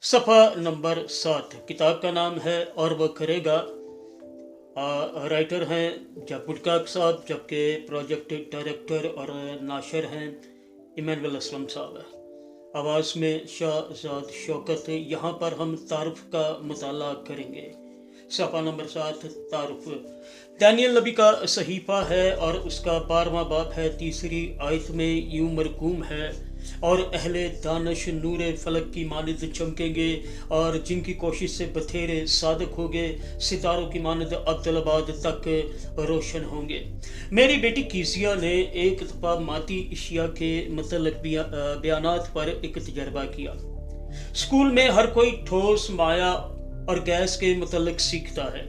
सफ़ा नंबर 7। किताब का नाम है और वह करेगा। राइटर हैं जपुटकाक साहब, जबकि प्रोजेक्ट डायरेक्टर और नाशर हैं इमानुएल असलम साहब। आवाज़ में शाहजाद शौकत। यहाँ पर हम तारुफ का मुताला करेंगे। सफ़ा नंबर 7 तारुफ। दानियल नबी का सहीफ़ा है और उसका 12वां बाब है। तीसरी आयत में यूं मरकूम है, और अहले दानश नूरे फलक की मानद चमकेंगे और जिनकी कोशिश से बथेरे सादक होंगे सितारों की मानद अब्दुलाबाद तक रोशन होंगे। मेरी बेटी कीसिया ने एक दफ़ा माती इशिया के मतलब बयानात पर एक तजर्बा किया। स्कूल में हर कोई ठोस, माया और गैस के मतलब सीखता है।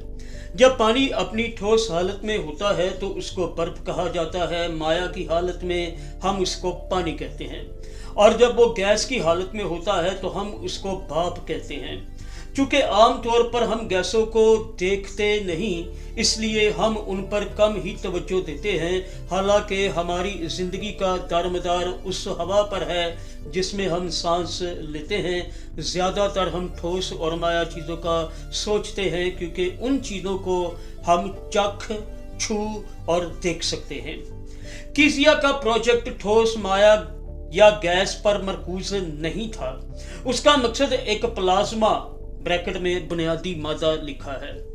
जब पानी अपनी ठोस हालत में होता है तो उसको बर्फ कहा जाता है, माया की हालत में हम उसको पानी कहते हैं, और जब वो गैस की हालत में होता है तो हम उसको भाप कहते हैं। चूँकि आम तौर पर हम गैसों को देखते नहीं, इसलिए हम उन पर कम ही तवज्जो देते हैं। हालांकि हमारी ज़िंदगी का दारोमदार उस हवा पर है जिसमें हम सांस लेते हैं। ज़्यादातर हम ठोस और माया चीज़ों का सोचते हैं क्योंकि उन चीज़ों को हम चख, छू और देख सकते हैं। कीसिया का प्रोजेक्ट ठोस, माया या गैस पर मरकूज नहीं था। उसका मकसद एक प्लाज्मा ब्रैकेट में बुनियादी मादा लिखा है।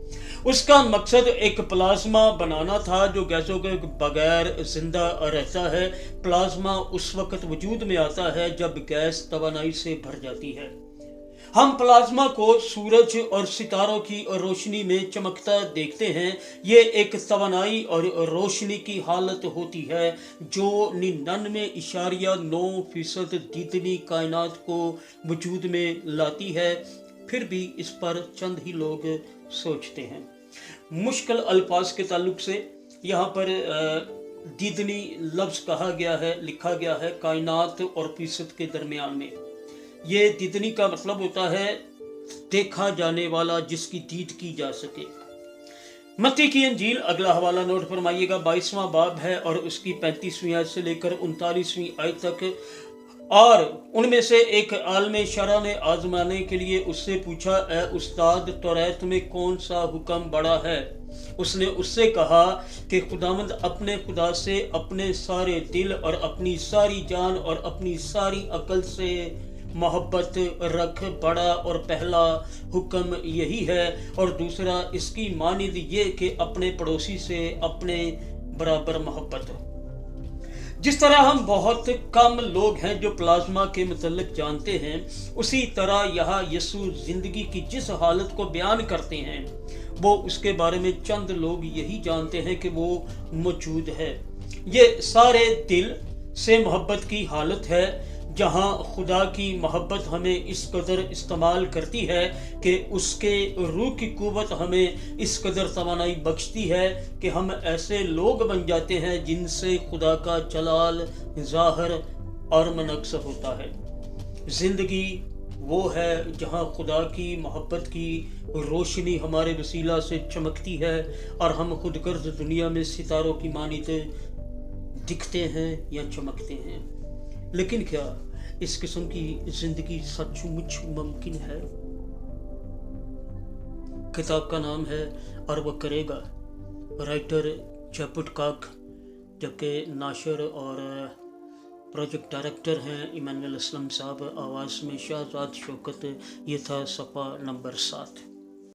उसका मकसद एक प्लाज्मा बनाना था जो गैसों के बगैर जिंदा रहता है। प्लाज्मा उस वक्त वजूद में आता है जब गैस तवानाई से भर जाती है। हम प्लाज्मा को सूरज और सितारों की रोशनी में चमकता देखते हैं। ये एक तवानाई और रोशनी की हालत होती है जो 99.9% जितनी कायनात को वजूद में लाती है। फिर भी इस पर चंद ही लोग सोचते हैं। मुश्किल अल्फाज के ताल्लुक से यहाँ पर दीदनी लफ्ज़ कहा गया है, लिखा गया है कायनात और फीसद के दरमियान में। ये दीदनी का मतलब होता है देखा जाने वाला, जिसकी दीद की जा सके। मत्ती की इंजील, अगला हवाला नोट फरमाइएगा, 22वां बाब है और उसकी 35वीं आयत से लेकर 39वीं आयत तक। और उनमें से एक आलम शरा ने आजमाने के लिए उससे पूछा, ए उस्ताद, तौरात में कौन सा हुक्म बड़ा है? उसने उससे कहा कि खुदावंद अपने खुदा से अपने सारे दिल और अपनी सारी जान और अपनी सारी अकल से मोहब्बत रख। बड़ा और पहला हुक्म यही है, और दूसरा इसकी मानिद ये कि अपने पड़ोसी से अपने बराबर मोहब्बत हो। जिस तरह हम बहुत कम लोग हैं जो प्लाज्मा के मतलब जानते हैं, उसी तरह यहाँ यसू जिंदगी की जिस हालत को बयान करते हैं वो उसके बारे में चंद लोग यही जानते हैं कि वो मौजूद है। ये सारे दिल से मोहब्बत की हालत है जहाँ खुदा की मोहब्बत हमें इस कदर इस्तेमाल करती है कि उसके रूह की कुव्वत हमें इस कदर तवानाई बख्शती है कि हम ऐसे लोग बन जाते हैं जिनसे खुदा का जलाल ज़ाहिर और मनक्स होता है। ज़िंदगी वो है जहाँ खुदा की मोहब्बत की रोशनी हमारे वसीला से चमकती है और हम खुदगर्ज दुनिया में सितारों की मानित दिखते हैं या चमकते हैं। लेकिन क्या इस किस्म की जिंदगी सचमुच मुमकिन है? किताब का नाम है और वह करेगा। राइटर जपुटकाक, जबकि नाशर और प्रोजेक्ट डायरेक्टर हैं इमानुएल असलम साहब। आवाज़ में शाहजाद शौकत। ये था सफ़ा नंबर 7।